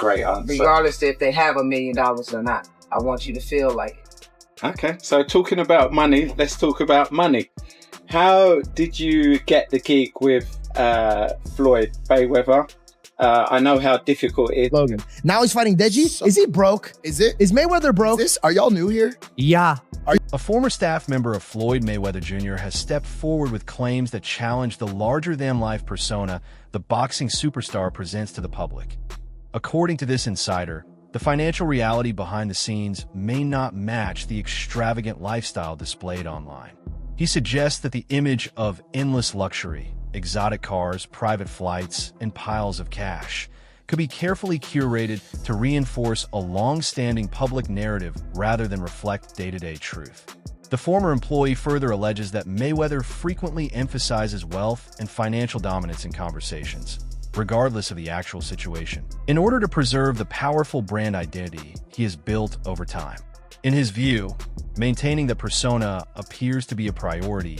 Great answer. Regardless if they have $1 million or not. I want you to feel like it. Okay, so talking about money, let's talk about money. How did you get the gig with Floyd Mayweather? I know how difficult it is. Logan. Now he's fighting Deji? Is he broke? Is Mayweather broke? Are y'all new here? Yeah. A former staff member of Floyd Mayweather Jr. has stepped forward with claims that challenge the larger-than-life persona the boxing superstar presents to the public. According to this insider, the financial reality behind the scenes may not match the extravagant lifestyle displayed online. He suggests that the image of endless luxury, exotic cars, private flights, and piles of cash could be carefully curated to reinforce a long-standing public narrative rather than reflect day-to-day truth. The former employee further alleges that Mayweather frequently emphasizes wealth and financial dominance in conversations, regardless of the actual situation, in order to preserve the powerful brand identity he has built over time. In his view, maintaining the persona appears to be a priority.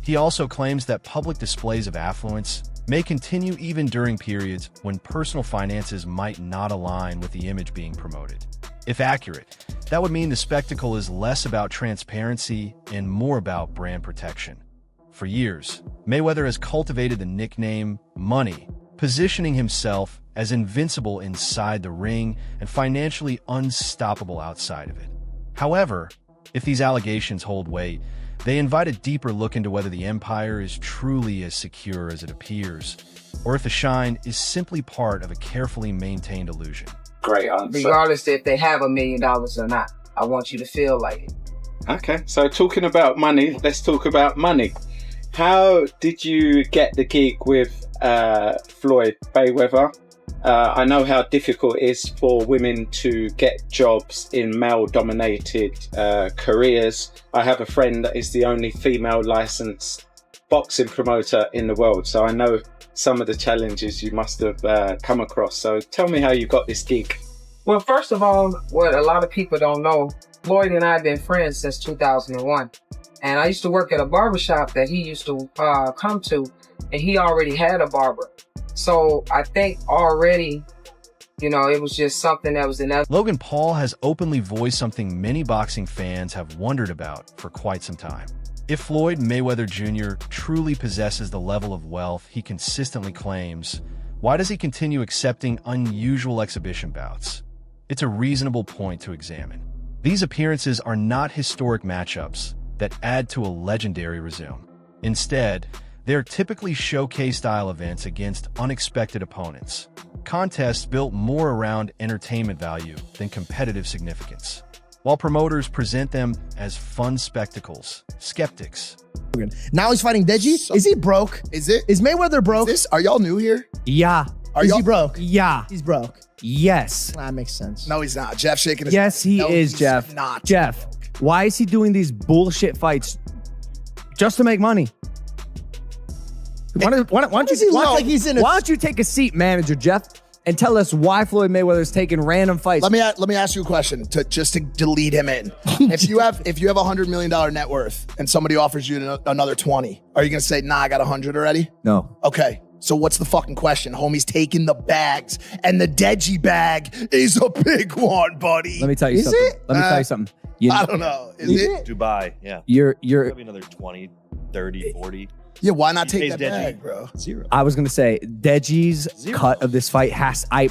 He also claims that public displays of affluence may continue even during periods when personal finances might not align with the image being promoted. If accurate, that would mean the spectacle is less about transparency and more about brand protection. For years, Mayweather has cultivated the nickname Money, positioning himself as invincible inside the ring and financially unstoppable outside of it. However, if these allegations hold weight, they invite a deeper look into whether the empire is truly as secure as it appears, or if the shine is simply part of a carefully maintained illusion. Great answer. Regardless if they have $1 million or not. I want you to feel like it. Okay, so talking about money, let's talk about money. How did you get the gig with Floyd Mayweather? I know how difficult it is for women to get jobs in male-dominated careers. I have a friend that is the only female licensed boxing promoter in the world, so I know some of the challenges you must have come across. So tell me how you got this gig. Well, first of all, what a lot of people don't know, Floyd and I have been friends since 2001. And I used to work at a barbershop that he used to come to, and he already had a barber. So I think already, it was just something that was inevitable. Logan Paul has openly voiced something many boxing fans have wondered about for quite some time. If Floyd Mayweather Jr. truly possesses the level of wealth he consistently claims, why does he continue accepting unusual exhibition bouts? It's a reasonable point to examine. These appearances are not historic matchups that add to a legendary resume. Instead, they're typically showcase-style events against unexpected opponents, contests built more around entertainment value than competitive significance. While promoters present them as fun spectacles, skeptics. Now he's fighting Deji? Is he broke? Is Mayweather broke? Are y'all new here? Yeah. Is he broke? Yeah. He's broke. Yes. That makes sense. No, he's not. Jeff shaking his Yes, he No, is, he's Jeff. Not. Jeff, why is he doing these bullshit fights just to make money? Why don't you take a seat, manager Jeff, and tell us why Floyd Mayweather is taking random fights? Let me ask you a question to lead him in. if you have $100 million net worth and somebody offers you another 20, are you gonna say, nah, I got 100 already? No. Okay. So what's the fucking question? Homie's taking the bags, and the Deji bag is a big one, buddy. Let me tell you something. Let me tell you something. I don't know. Is it? Dubai, yeah. You're Probably another 20, 30, 40. Yeah, why not He take that pays Deji bag, bro? Zero. I was gonna say Deji's cut of this fight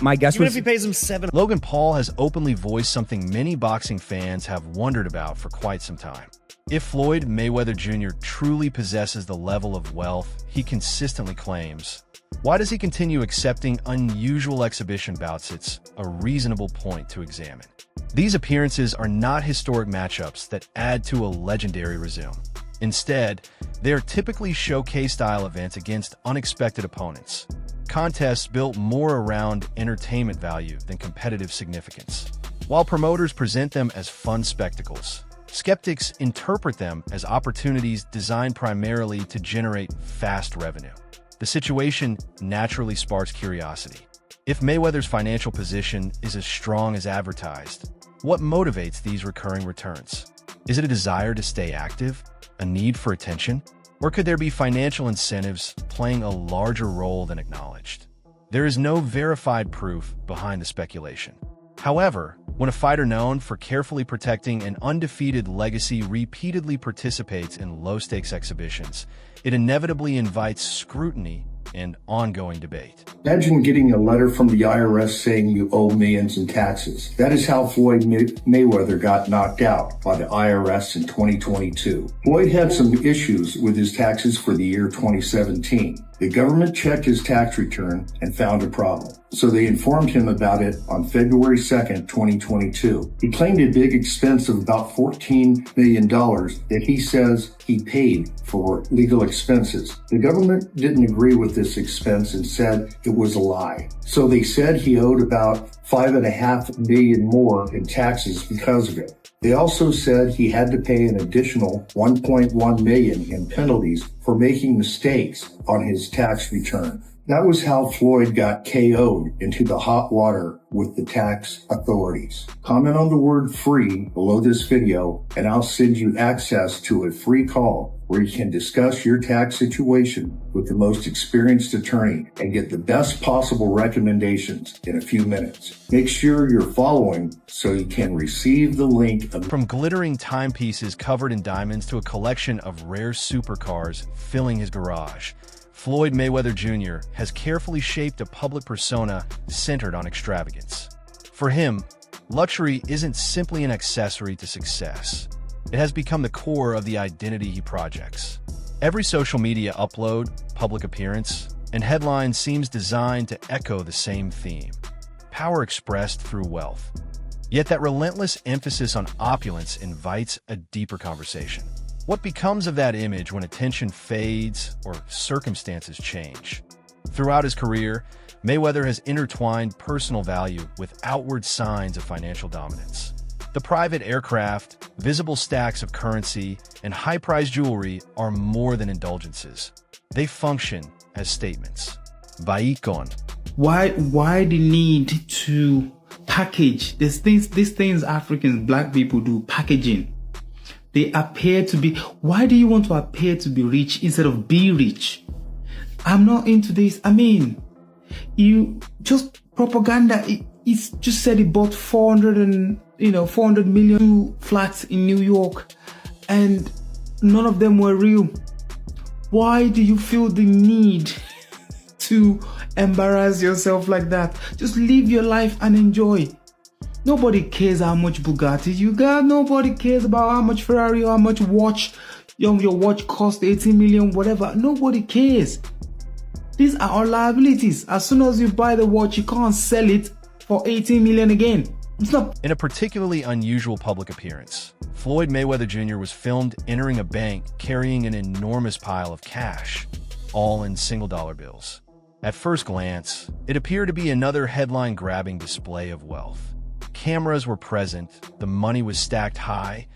my guess Even was if he pays him $7. Logan Paul has openly voiced something many boxing fans have wondered about for quite some time. If Floyd Mayweather Jr. truly possesses the level of wealth he consistently claims, why does he continue accepting unusual exhibition bouts? It's a reasonable point to examine. These appearances are not historic matchups that add to a legendary resume. Instead, they are typically showcase-style events against unexpected opponents, contests built more around entertainment value than competitive significance. While promoters present them as fun spectacles, skeptics interpret them as opportunities designed primarily to generate fast revenue. The situation naturally sparks curiosity. If Mayweather's financial position is as strong as advertised, what motivates these recurring returns? Is it a desire to stay active, a need for attention, or could there be financial incentives playing a larger role than acknowledged? There is no verified proof behind the speculation. However, when a fighter known for carefully protecting an undefeated legacy repeatedly participates in low-stakes exhibitions, it inevitably invites scrutiny and ongoing debate. Imagine getting a letter from the IRS saying you owe millions in taxes. That is how Floyd Mayweather got knocked out by the IRS in 2022. Floyd had some issues with his taxes for the year 2017. The government checked his tax return and found a problem. So they informed him about it on February 2nd, 2022. He claimed a big expense of about $14 million that he says he paid for legal expenses. The government didn't agree with this expense and said it was a lie. So they said he owed about $5.5 million more in taxes because of it. They also said he had to pay an additional $1.1 million in penalties for making mistakes on his tax return. That was how Floyd got KO'd into the hot water with the tax authorities. Comment on the word free below this video and I'll send you access to a free call where you can discuss your tax situation with the most experienced attorney and get the best possible recommendations in a few minutes. Make sure you're following so you can receive the link. From glittering timepieces covered in diamonds to a collection of rare supercars filling his garage, Floyd Mayweather Jr. has carefully shaped a public persona centered on extravagance. For him, luxury isn't simply an accessory to success. It has become the core of the identity he projects. Every social media upload, public appearance, and headline seems designed to echo the same theme: power expressed through wealth. Yet that relentless emphasis on opulence invites a deeper conversation. What becomes of that image when attention fades or circumstances change? Throughout his career, Mayweather has intertwined personal value with outward signs of financial dominance. The private aircraft, visible stacks of currency, and high-priced jewelry are more than indulgences. They function as statements. Baikon. Why the need to package these things Africans, black people do, packaging? They appear to be. Why do you want to appear to be rich instead of be rich? I'm not into this. I mean, you just propaganda. It's just said he bought 400 million flats in New York, and none of them were real. Why do you feel the need to embarrass yourself like that? Just live your life and enjoy. Nobody cares how much Bugatti you got. Nobody cares about how much Ferrari or how much watch your watch cost, 18 million, whatever. Nobody cares. These are all liabilities. As soon as you buy the watch, you can't sell it for 18 million again. It's not. In a particularly unusual public appearance, Floyd Mayweather Jr. was filmed entering a bank carrying an enormous pile of cash, all in single-dollar bills. At first glance, it appeared to be another headline-grabbing display of wealth. Cameras were present, the money was stacked high,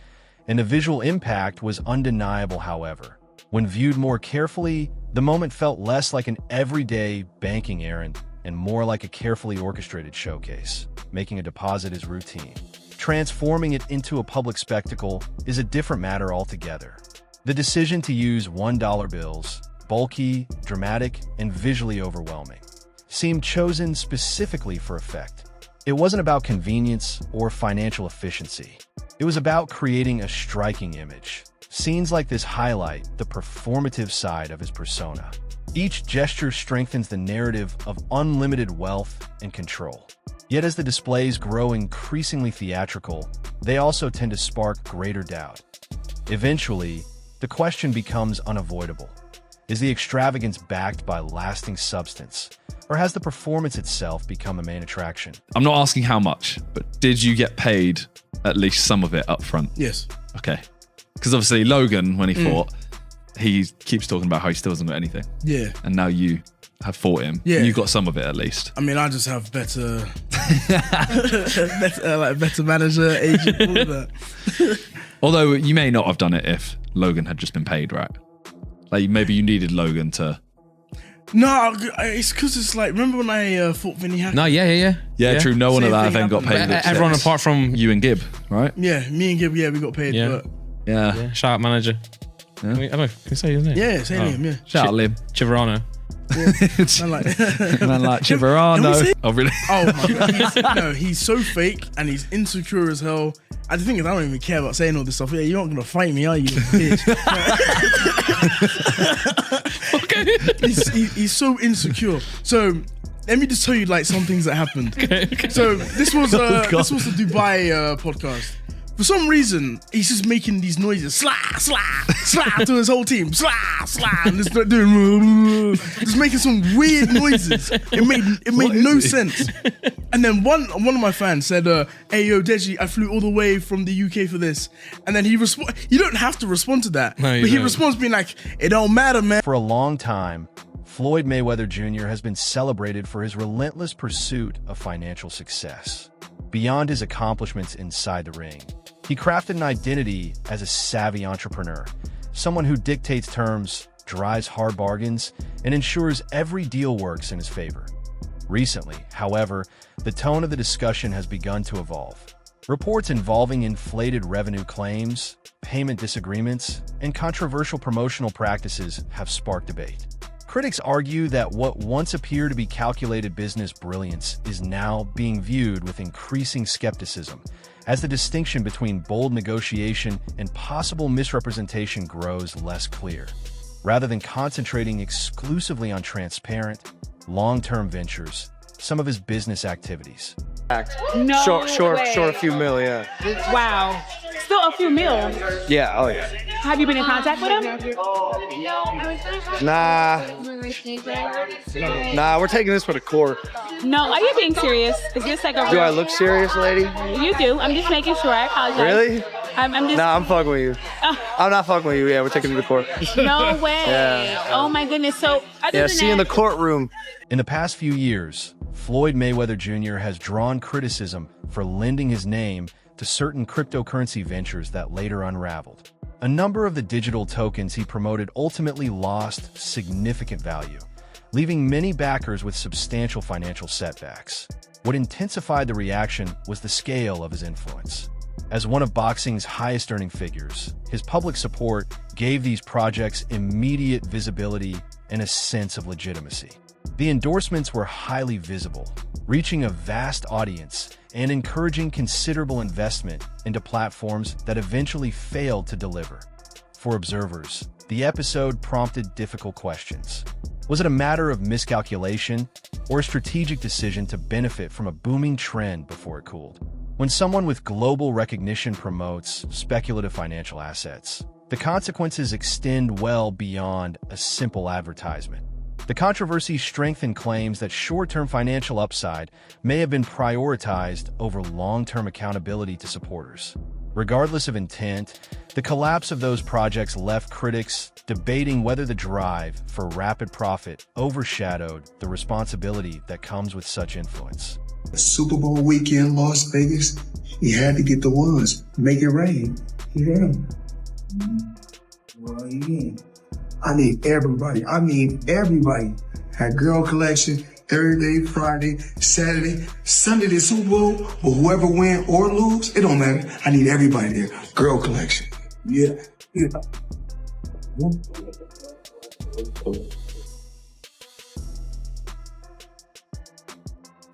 and the visual impact was undeniable. However, when viewed more carefully, the moment felt less like an everyday banking errand and more like a carefully orchestrated showcase. Making a deposit is routine. Transforming it into a public spectacle is a different matter altogether. The decision to use $1 bills, bulky, dramatic, and visually overwhelming, seemed chosen specifically for effect. It wasn't about convenience or financial efficiency. It was about creating a striking image. Scenes like this highlight the performative side of his persona. Each gesture strengthens the narrative of unlimited wealth and control. Yet as the displays grow increasingly theatrical, they also tend to spark greater doubt. Eventually, the question becomes unavoidable. Is the extravagance backed by lasting substance? Or has the performance itself become a main attraction? I'm not asking how much, but did you get paid at least some of it up front? Yes. Okay. Because obviously Logan, when he fought, he keeps talking about how he still hasn't got anything. Yeah. And now you have fought him. Yeah. And you got some of it at least. I mean, I just have better better manager, agent, all of that. Although you may not have done it if Logan had just been paid, right? Like maybe you needed Logan to... No, it's because it's like, remember when I fought Vinny Hackett? No, yeah. Yeah, true. No one at Same that thing event got happened. paid. Everyone apart from You and Gibb, right? Yeah, me and Gibb, yeah, we got paid. Yeah. But Yeah. shout out manager. Yeah. I don't know, can you say his name? yeah, same name, yeah. Shout out Lim. Chiverano. Man like Chiverano. Oh, really? Oh my god, he's so fake and he's insecure as hell. And the thing is, I don't even care about saying all this stuff. Yeah, you're not gonna fight me, are you, bitch? Okay. He's so insecure. So let me just tell you like some things that happened. Okay. So this was the Dubai podcast. For some reason, he's just making these noises, slah to his whole team, slah, and just making some weird noises. It made no sense. And then one of my fans said, "Hey yo, Deji, I flew all the way from the UK for this." And then he you don't have to respond to that, but he responds being like, "It don't matter, man." For a long time, Floyd Mayweather Jr. has been celebrated for his relentless pursuit of financial success. Beyond his accomplishments inside the ring, he crafted an identity as a savvy entrepreneur, someone who dictates terms, drives hard bargains, and ensures every deal works in his favor. Recently, however, the tone of the discussion has begun to evolve. Reports involving inflated revenue claims, payment disagreements, and controversial promotional practices have sparked debate. Critics argue that what once appeared to be calculated business brilliance is now being viewed with increasing skepticism, as the distinction between bold negotiation and possible misrepresentation grows less clear. Rather than concentrating exclusively on transparent, long-term ventures, some of his business activities. No Short way. a few mil, yeah. Wow. Still a few mil. Yeah, oh yeah. Have you been in contact with him? Nah, we're taking this for the court. No, are you being serious? Is this like a Do I look serious, lady? You do. I'm just making sure. I apologize. Really? I'm just... Nah, I'm fucking with you. I'm not fucking with you. Yeah, we're taking it to the court. No way. Yeah. Oh my goodness. So, Yeah, see you in the courtroom. In the past few years, Floyd Mayweather Jr. has drawn criticism for lending his name to certain cryptocurrency ventures that later unraveled. A number of the digital tokens he promoted ultimately lost significant value, leaving many backers with substantial financial setbacks. What intensified the reaction was the scale of his influence. As one of boxing's highest-earning figures, his public support gave these projects immediate visibility and a sense of legitimacy. The endorsements were highly visible, reaching a vast audience and encouraging considerable investment into platforms that eventually failed to deliver. For observers, the episode prompted difficult questions. Was it a matter of miscalculation or a strategic decision to benefit from a booming trend before it cooled? When someone with global recognition promotes speculative financial assets, the consequences extend well beyond a simple advertisement. The controversy strengthened claims that short-term financial upside may have been prioritized over long-term accountability to supporters. Regardless of intent, the collapse of those projects left critics debating whether the drive for rapid profit overshadowed the responsibility that comes with such influence. Super Bowl weekend, Las Vegas, you had to get the ones, make it rain. Yeah. Well, yeah. I need everybody. Had girl collection Thursday, Friday, Saturday, Sunday, the Super Bowl, or whoever win or lose, it don't matter. I need everybody there. Girl collection. Yeah.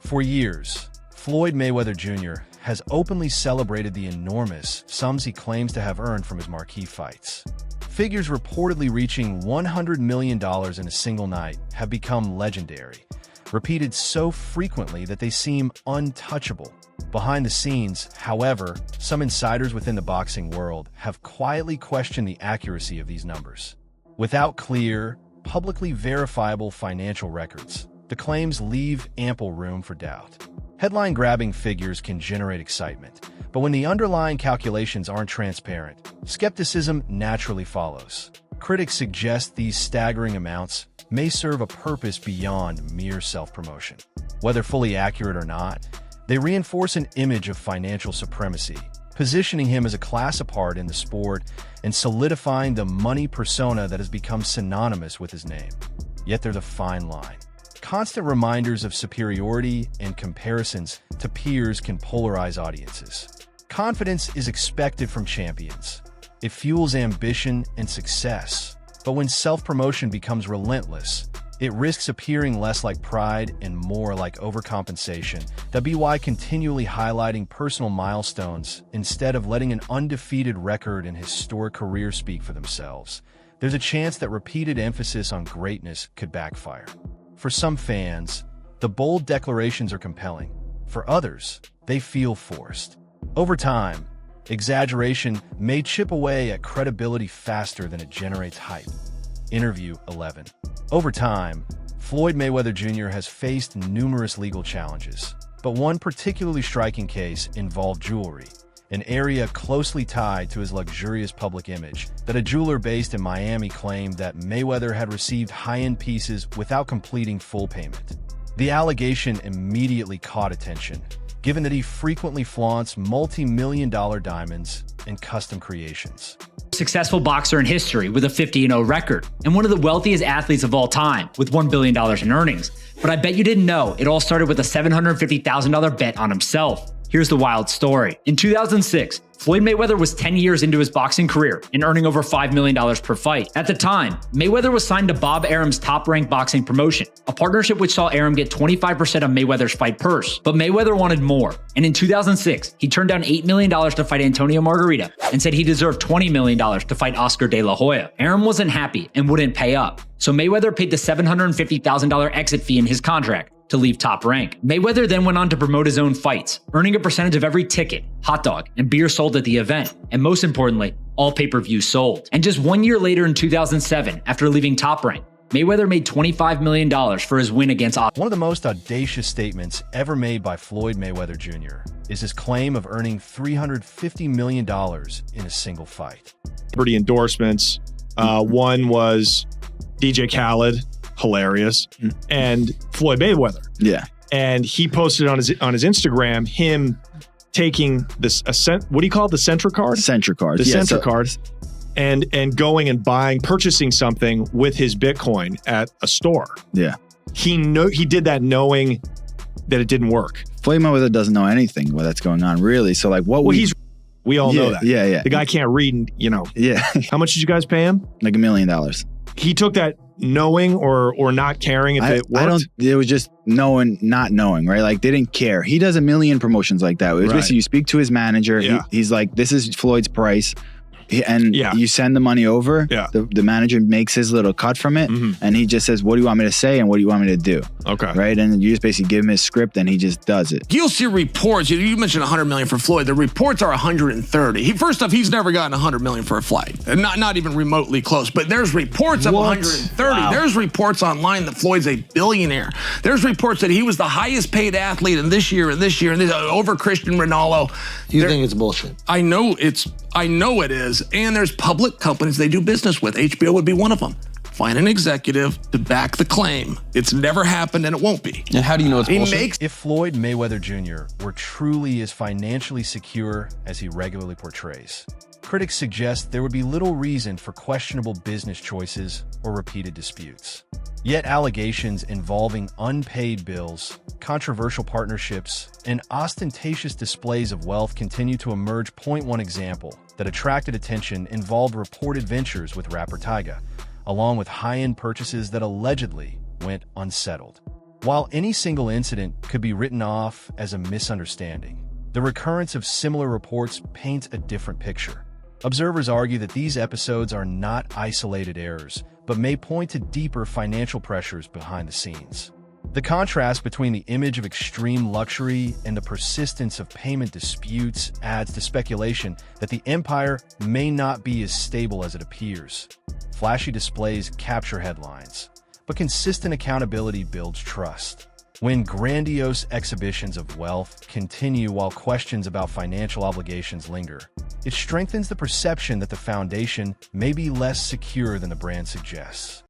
For years, Floyd Mayweather Jr. has openly celebrated the enormous sums he claims to have earned from his marquee fights. Figures reportedly reaching $100 million in a single night have become legendary, repeated so frequently that they seem untouchable. Behind the scenes, however, some insiders within the boxing world have quietly questioned the accuracy of these numbers. Without clear, publicly verifiable financial records, the claims leave ample room for doubt. Headline-grabbing figures can generate excitement, but when the underlying calculations aren't transparent, skepticism naturally follows. Critics suggest these staggering amounts may serve a purpose beyond mere self-promotion. Whether fully accurate or not, they reinforce an image of financial supremacy, positioning him as a class apart in the sport and solidifying the money persona that has become synonymous with his name. Yet there's a fine line. Constant reminders of superiority and comparisons to peers can polarize audiences. Confidence is expected from champions. It fuels ambition and success. But when self-promotion becomes relentless, It risks appearing less like pride and more like overcompensation. WY continually highlighting personal milestones instead of letting an undefeated record and historic career speak for themselves. There's a chance that repeated emphasis on greatness could backfire. For some fans, the bold declarations are compelling. For others, they feel forced. Over time, exaggeration may chip away at credibility faster than it generates hype. Interview 11. Over time, Floyd Mayweather Jr. has faced numerous legal challenges, but one particularly striking case involved jewelry, an area closely tied to his luxurious public image, that a jeweler based in Miami claimed that Mayweather had received high-end pieces without completing full payment. The allegation immediately caught attention, given that he frequently flaunts multi-million-dollar diamonds and custom creations. Successful boxer in history with a 50-0 record, and one of the wealthiest athletes of all time with $1 billion in earnings. But I bet you didn't know it all started with a $750,000 bet on himself. Here's the wild story. In 2006, Floyd Mayweather was 10 years into his boxing career and earning over $5 million per fight. At the time, Mayweather was signed to Bob Arum's top-ranked boxing promotion, a partnership which saw Arum get 25% of Mayweather's fight purse. But Mayweather wanted more, and in 2006, he turned down $8 million to fight Antonio Margarita and said he deserved $20 million to fight Oscar De La Hoya. Arum wasn't happy and wouldn't pay up, so Mayweather paid the $750,000 exit fee in his contract to leave Top Rank. Mayweather then went on to promote his own fights, earning a percentage of every ticket, hot dog, and beer sold at the event, and most importantly, all pay-per-views sold. And just 1 year later in 2007, after leaving Top Rank, Mayweather made $25 million for his win against Oscar. One of the most audacious statements ever made by Floyd Mayweather Jr. is his claim of earning $350 million in a single fight. Liberty endorsements. One was DJ Khaled, hilarious, and Floyd Mayweather. Yeah. And he posted on his Instagram him taking this what do you call it? The Centra card? Centra card. The Centra card. And going and purchasing something with his Bitcoin at a store. Yeah. He did that knowing that it didn't work. Floyd Mayweather doesn't know anything that's going on, really. So like we all know that. Yeah. The guy can't read, Yeah. How much did you guys pay him? Like $1 million. He took that knowing or not caring if it worked? It was just knowing, not knowing, right? Like they didn't care. He does a million promotions like that. It was basically you speak to his manager. Yeah. He's like, this is Floyd's price. You send the money over. Yeah. The manager makes his little cut from it, and he just says, what do you want me to say and what do you want me to do? Okay. Right? And you just basically give him his script and he just does it. You'll see reports. You mentioned $100 million for Floyd. The reports are 130. First off, he's never gotten $100 million for a flight. Not even remotely close. But there's reports of 130. Wow. There's reports online that Floyd's a billionaire. There's reports that he was the highest paid athlete in this year over Cristiano Ronaldo. You think it's bullshit? I know it is. And there's public companies they do business with. HBO would be one of them. Find an executive to back the claim. It's never happened and it won't be. And how do you know it's bullshit? If Floyd Mayweather Jr. were truly as financially secure as he regularly portrays, critics suggest there would be little reason for questionable business choices or repeated disputes. Yet allegations involving unpaid bills, controversial partnerships, and ostentatious displays of wealth continue to emerge. One example that attracted attention involved reported ventures with rapper Tyga, along with high-end purchases that allegedly went unsettled. While any single incident could be written off as a misunderstanding, the recurrence of similar reports paints a different picture. Observers argue that these episodes are not isolated errors, but may point to deeper financial pressures behind the scenes. The contrast between the image of extreme luxury and the persistence of payment disputes adds to speculation that the empire may not be as stable as it appears. Flashy displays capture headlines, but consistent accountability builds trust. When grandiose exhibitions of wealth continue while questions about financial obligations linger, it strengthens the perception that the foundation may be less secure than the brand suggests.